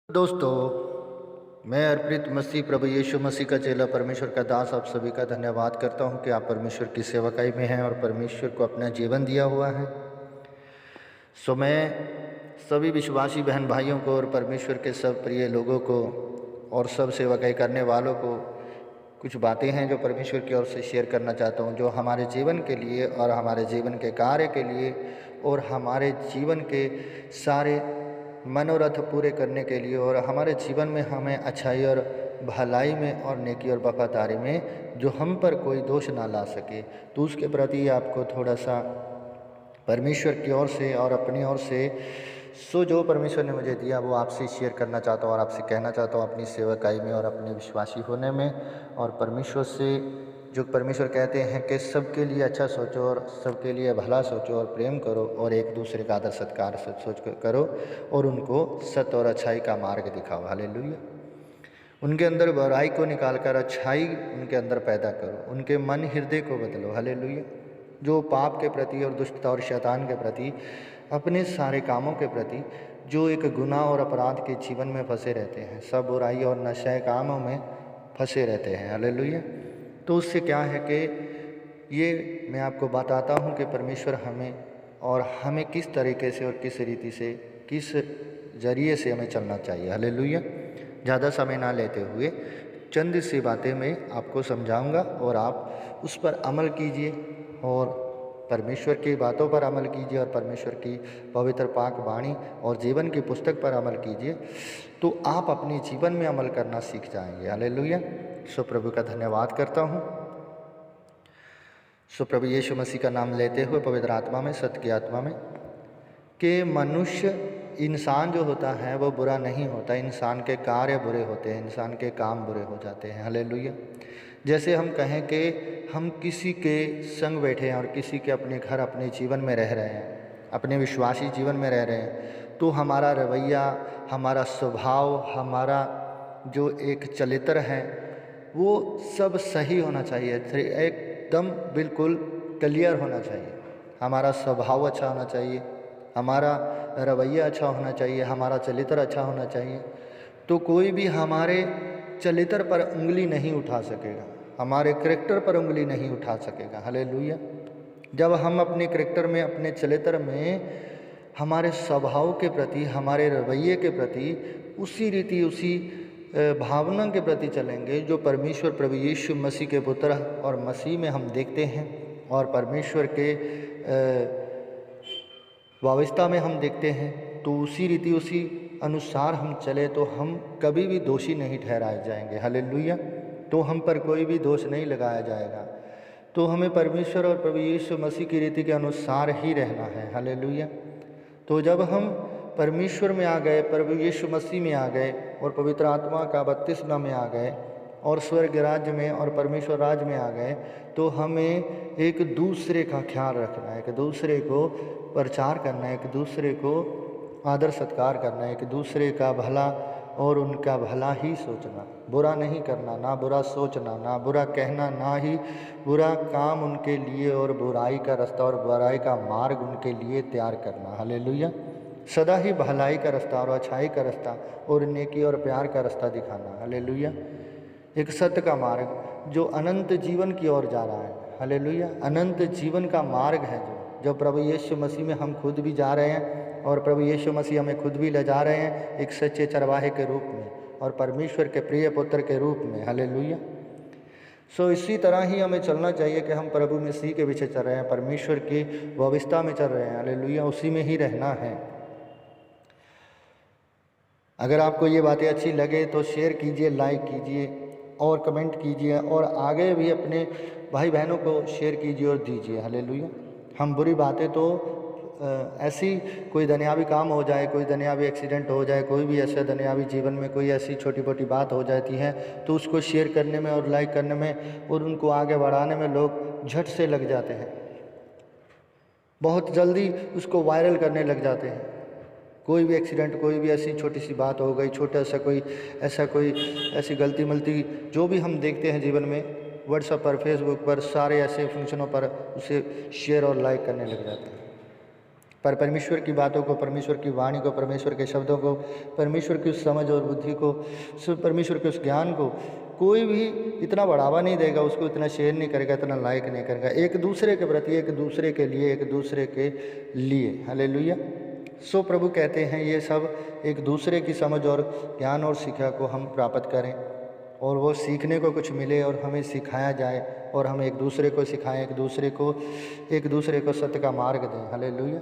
दोस्तों, मैं अर्पित मसीह प्रभु यीशु मसीह का चेला परमेश्वर का दास आप सभी का धन्यवाद करता हूं कि आप परमेश्वर की सेवकाई में हैं और परमेश्वर को अपना जीवन दिया हुआ है। मैं सभी विश्वासी बहन भाइयों को और परमेश्वर के सब प्रिय लोगों को और सब सेवकाई करने वालों को कुछ बातें हैं जो परमेश्वर की ओर से शेयर करना चाहता हूं, जो हमारे जीवन के लिए और हमारे जीवन के कार्य के लिए और हमारे जीवन के सारे मनोरथ पूरे करने के लिए और हमारे जीवन में हमें अच्छाई और भलाई में और नेकी और वफादारी में जो हम पर कोई दोष ना ला सके, तो उसके प्रति आपको थोड़ा सा परमेश्वर की ओर से और अपनी ओर से जो परमेश्वर ने मुझे दिया वो आपसे शेयर करना चाहता हूँ और आपसे कहना चाहता हूँ अपनी सेवकाई में और अपने विश्वासी होने में। और परमेश्वर से जो परमेश्वर कहते हैं कि सबके लिए अच्छा सोचो और सबके लिए भला सोचो और प्रेम करो और एक दूसरे का आदर सत्कार सोच करो और उनको सत्य और अच्छाई का मार्ग दिखाओ। हालेलुया। उनके अंदर बुराई को निकाल कर अच्छाई उनके अंदर पैदा करो, उनके मन हृदय को बदलो। हालेलुया। जो पाप के प्रति और दुष्टता और शैतान के प्रति, अपने सारे कामों के प्रति जो एक गुनाह और अपराध के जीवन में फंसे रहते हैं, सब बुराई और नशे कामों में फंसे रहते हैं। हालेलुया। तो उससे क्या है कि ये मैं आपको बताता हूँ कि परमेश्वर हमें किस तरीके से और किस रीति से किस ज़रिए से हमें चलना चाहिए। हालेलुया। ज़्यादा समय ना लेते हुए चंद सी बातें मैं आपको समझाऊंगा और आप उस पर अमल कीजिए और परमेश्वर की बातों पर अमल कीजिए और परमेश्वर की पवित्र पाक वाणी और जीवन की पुस्तक पर अमल कीजिए, तो आप अपने जीवन में अमल करना सीख जाएंगे। हालेलुया। प्रभु का धन्यवाद करता हूँ। प्रभु यीशु मसीह का नाम लेते हुए पवित्र आत्मा में, सत्य की आत्मा में, कि मनुष्य इंसान जो होता है वो बुरा नहीं होता, इंसान के कार्य बुरे होते हैं, इंसान के काम बुरे हो जाते हैं। हालेलुया। जैसे हम कहें कि हम किसी के संग बैठे हैं और किसी के अपने घर अपने जीवन में रह रहे हैं, अपने विश्वासी जीवन में रह रहे हैं, तो हमारा रवैया, हमारा स्वभाव, हमारा जो एक चरित्र है वो सब सही होना चाहिए, एकदम बिल्कुल क्लियर होना चाहिए। हमारा स्वभाव अच्छा होना चाहिए, हमारा रवैया अच्छा होना चाहिए, हमारा चरित्र अच्छा होना चाहिए। तो कोई भी हमारे चरित्र पर उंगली नहीं उठा सकेगा, हमारे करैक्टर पर उंगली नहीं उठा सकेगा। हालेलुया। जब हम अपने करैक्टर में, अपने चरित्र में, हमारे स्वभाव के प्रति, हमारे रवैये के प्रति उसी रीति, उसी भावना के प्रति चलेंगे जो परमेश्वर प्रभु यीशु मसीह के पुत्र और मसीह में हम देखते हैं और परमेश्वर के वावस्था में हम देखते हैं, तो उसी रीति, उसी अनुसार हम चले तो हम कभी भी दोषी नहीं ठहराए जाएंगे। हालेलुया। तो हम पर कोई भी दोष नहीं लगाया जाएगा। तो हमें परमेश्वर और प्रभु यीशु मसीह की रीति के अनुसार ही रहना है। हालेलुया। तो जब हम परमेश्वर में आ गए, प्रभु यीशु मसीह में आ गए और पवित्र आत्मा का बपतिस्मा में आ गए और स्वर्ग राज्य में और परमेश्वर राज्य में आ गए, तो हमें एक दूसरे का ख्याल रखना है, एक दूसरे को प्रचार करना है, एक दूसरे को आदर सत्कार करना है, एक दूसरे का भला और उनका भला ही सोचना, बुरा नहीं करना, ना बुरा सोचना, ना बुरा कहना, ना ही बुरा काम उनके लिए और बुराई का रास्ता और बुराई का मार्ग उनके लिए तैयार करना। हालेलुया। सदा ही भलाई का रास्ता और अच्छाई का रास्ता और नेकी और प्यार का रास्ता दिखाना। हालेलुया। एक सत्य का मार्ग जो अनंत जीवन की ओर जा रहा है। हालेलुया। अनंत जीवन का मार्ग है जो प्रभु यीशु मसीह में हम खुद भी जा रहे हैं और प्रभु यीशु मसीह हमें खुद भी ले जा रहे हैं एक सच्चे चरवाहे के रूप में और परमेश्वर के प्रिय पुत्र के रूप में। हालेलुया। इसी तरह ही हमें चलना चाहिए कि हम प्रभु मसीह के पीछे चल रहे हैं, परमेश्वर की व्यवस्था में चल रहे हैं। हालेलुया। उसी में ही रहना है। अगर आपको ये बातें अच्छी लगे तो शेयर कीजिए, लाइक कीजिए और कमेंट कीजिए और आगे भी अपने भाई बहनों को शेयर कीजिए और दीजिए। हालेलुया। हम बुरी बातें तो ऐसी कोई दुनियावी काम हो जाए, कोई दुनियावी एक्सीडेंट हो जाए, कोई भी ऐसा दुनियावी जीवन में कोई ऐसी छोटी मोटी बात हो जाती है तो उसको शेयर करने में और लाइक करने में और उनको आगे बढ़ाने में लोग झट से लग जाते हैं, बहुत जल्दी उसको वायरल करने लग जाते हैं। कोई भी एक्सीडेंट, कोई भी ऐसी छोटी सी बात हो गई, छोटा सा कोई ऐसी गलती मलती जो भी हम देखते हैं जीवन में, व्हाट्सएप पर, फेसबुक पर, सारे ऐसे फंक्शनों पर उसे शेयर और लाइक करने लग जाते हैं। पर परमेश्वर की बातों को, परमेश्वर की वाणी को, परमेश्वर के शब्दों को, परमेश्वर की उस समझ और बुद्धि को, परमेश्वर के उस ज्ञान को कोई भी इतना बढ़ावा नहीं देगा, उसको इतना शेयर नहीं करेगा, इतना लाइक नहीं करेगा। एक दूसरे के प्रति, एक दूसरे के लिए, एक दूसरे के लिए। हालेलुया। सो प्रभु कहते हैं ये सब एक दूसरे की समझ और ज्ञान और शिक्षा को हम प्राप्त करें, और वो सीखने को कुछ मिले और हमें सिखाया जाए, और हम एक दूसरे को सिखाएं, एक दूसरे को सत्य का मार्ग दें। हालेलुया।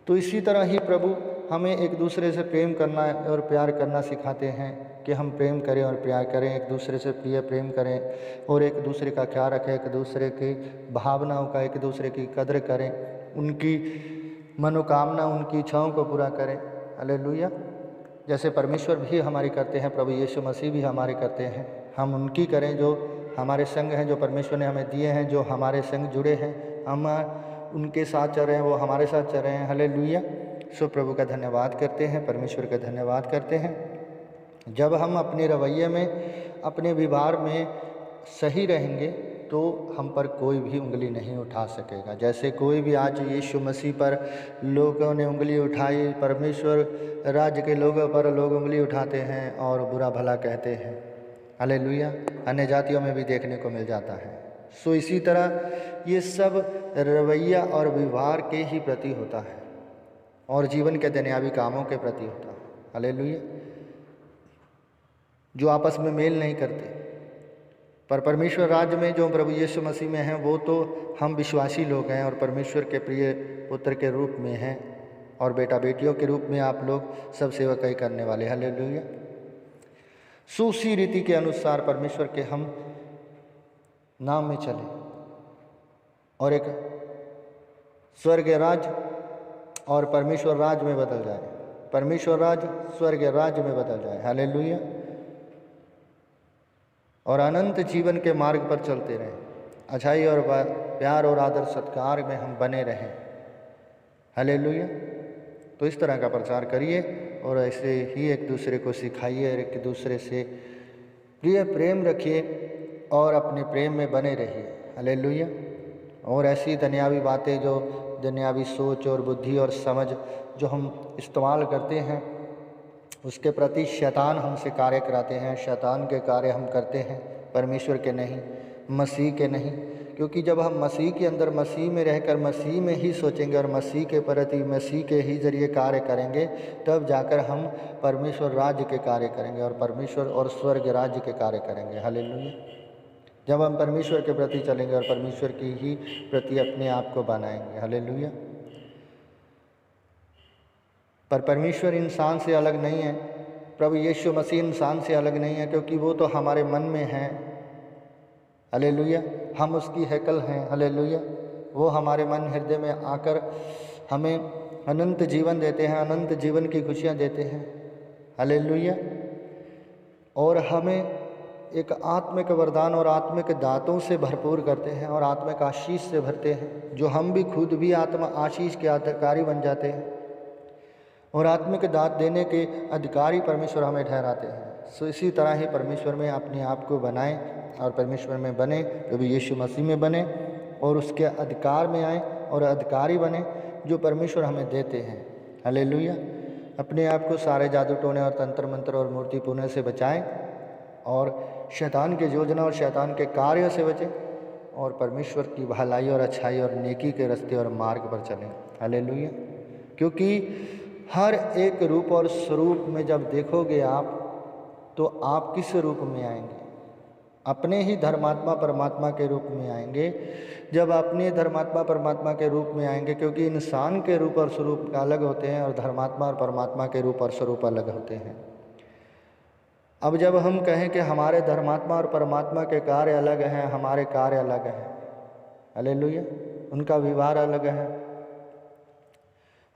तो इसी तरह ही प्रभु हमें एक दूसरे से प्रेम करना और प्यार करना सिखाते हैं कि हम प्रेम करें और प्यार करें, एक दूसरे से प्रेम करें और एक दूसरे का ख्याल रखें, एक दूसरे की भावनाओं का, एक दूसरे की कदर करें, उनकी मनोकामना, उनकी इच्छाओं को पूरा करें। हालेलुया। जैसे परमेश्वर भी हमारी करते हैं, प्रभु यीशु मसीह भी हमारे करते हैं, हम उनकी करें जो हमारे संग हैं, जो परमेश्वर ने हमें दिए हैं, जो हमारे संग जुड़े हैं, हम उनके साथ चल रहे हैं, वो हमारे साथ चल रहे हैं। हालेलुया। सो प्रभु का धन्यवाद करते हैं, परमेश्वर का धन्यवाद करते हैं। जब हम अपने रवैये में, अपने व्यवहार में सही रहेंगे तो हम पर कोई भी उंगली नहीं उठा सकेगा। जैसे कोई भी आज यीशु मसीह पर लोगों ने उंगली उठाई, परमेश्वर राज्य के लोगों पर लोग उंगली उठाते हैं और बुरा भला कहते हैं। हालेलुया। अन्य जातियों में भी देखने को मिल जाता है। सो इसी तरह ये सब रवैया और व्यवहार के ही प्रति होता है और जीवन के दुनियावी कामों के प्रति होता है। हालेलुया। जो आपस में मेल नहीं करते, पर परमेश्वर राज्य में जो प्रभु यीशु मसीह में हैं वो तो हम विश्वासी लोग हैं और परमेश्वर के प्रिय पुत्र के रूप में हैं और बेटा बेटियों के रूप में आप लोग सब सेवकाई करने वाले। हालेलुया। सो उसी रीति के अनुसार परमेश्वर के हम नाम में चले और एक स्वर्ग राज्य और परमेश्वर राज्य में बदल जाए, परमेश्वर राज्य स्वर्ग राज्य में बदल जाए। हालेलुया। और अनंत जीवन के मार्ग पर चलते रहें, अच्छाई और प्यार और आदर सत्कार में हम बने रहें। हालेलुया। तो इस तरह का प्रचार करिए और ऐसे ही एक दूसरे को सिखाइए, एक दूसरे से प्रेम रखिए और अपने प्रेम में बने रहिए। हालेलुया। और ऐसी दुनियावी बातें, जो दुनियावी सोच और बुद्धि और समझ जो हम इस्तेमाल करते हैं, उसके प्रति शैतान हमसे कार्य कराते हैं। शैतान के कार्य हम करते हैं, परमेश्वर के नहीं, मसीह के नहीं। क्योंकि जब हम मसीह के अंदर, मसीह में रहकर मसीह में ही सोचेंगे और मसीह के प्रति, मसीह के ही जरिए कार्य करेंगे, तब जाकर हम परमेश्वर राज्य के कार्य करेंगे और परमेश्वर और स्वर्ग राज्य के कार्य करेंगे। हालेलुया। जब हम परमेश्वर के प्रति चलेंगे और परमेश्वर की ही प्रति अपने आप को बनाएंगे। हालेलुया। पर परमेश्वर इंसान से अलग नहीं है, प्रभु यीशु मसीह इंसान से अलग नहीं है, क्योंकि वो तो हमारे मन में है। हालेलुया। हम उसकी हैकल हैं। हालेलुया। वो हमारे मन हृदय में आकर हमें अनंत जीवन देते हैं, अनंत जीवन की खुशियाँ देते हैं। हालेलुया। और हमें एक आत्मिक वरदान और आत्मिक दातों से भरपूर करते हैं और आत्मिक आशीष से भरते हैं, जो हम भी खुद भी आत्मा आशीष के अधिकारी बन जाते हैं और आत्मिक दात देने के अधिकारी परमेश्वर हमें ठहराते हैं। सो इसी तरह ही परमेश्वर में अपने आप को बनाएं और परमेश्वर में बने, प्रभु यीशु मसीह में बने और उसके अधिकार में आए और अधिकारी बने जो परमेश्वर हमें देते हैं। हालेलुया। अपने आप को सारे जादू टोने और तंत्र मंत्र और मूर्ति पूजन से बचाएं और शैतान के योजना और शैतान के कार्यों से बचें और परमेश्वर की भलाई और अच्छाई और नेकी के रास्ते और मार्ग पर चलें। हालेलुया। क्योंकि हर एक रूप और स्वरूप में जब देखोगे आप, तो आप किस रूप में आएंगे? अपने ही धर्मात्मा परमात्मा के रूप में आएंगे। जब अपने धर्मात्मा परमात्मा के रूप में आएंगे, क्योंकि इंसान के रूप और स्वरूप अलग होते हैं और धर्मात्मा और परमात्मा के रूप और स्वरूप अलग होते हैं। अब जब हम कहें कि हमारे धर्मात्मा और परमात्मा के कार्य अलग हैं, हमारे कार्य अलग हैं, हालेलुया, उनका व्यवहार अलग है,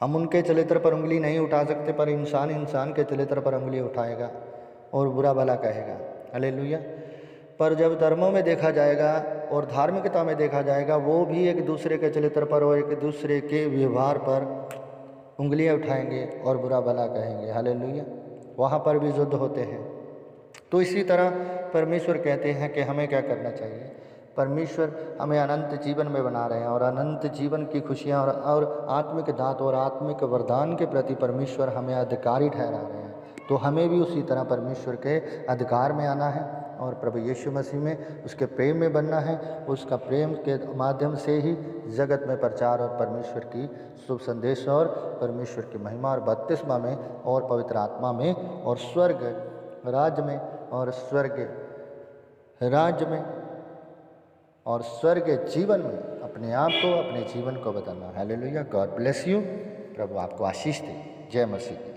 हम उनके चरित्र पर उंगली नहीं उठा सकते, पर इंसान इंसान के चरित्र पर उंगली उठाएगा और बुरा भला कहेगा। हालेलुया। पर जब धर्मों में देखा जाएगा और धार्मिकता में देखा जाएगा, वो भी एक दूसरे के चरित्र पर और एक दूसरे के व्यवहार पर उंगलियां उठाएंगे और बुरा भला कहेंगे। हालेलुया। वहाँ पर भी युद्ध होते हैं। तो इसी तरह परमेश्वर कहते हैं कि हमें क्या करना चाहिए? परमेश्वर हमें अनंत जीवन में बना रहे हैं और अनंत जीवन की खुशियाँ और आत्मिक दात और आत्मिक वरदान के प्रति परमेश्वर हमें अधिकारी ठहरा रहे हैं। तो हमें भी उसी तरह परमेश्वर के अधिकार में आना है और प्रभु यीशु मसीह में उसके प्रेम में बनना है। उसका प्रेम के माध्यम से ही जगत में प्रचार और परमेश्वर की शुभ संदेश और परमेश्वर की महिमा और बपतिस्मा में और पवित्र आत्मा में और स्वर्ग राज्य में और स्वर्ग राज्य में और स्वर्ग जीवन में अपने आप को, अपने जीवन को बदलना। हालेलुया। God bless you. प्रभु आपको आशीष दे। जय मसीह।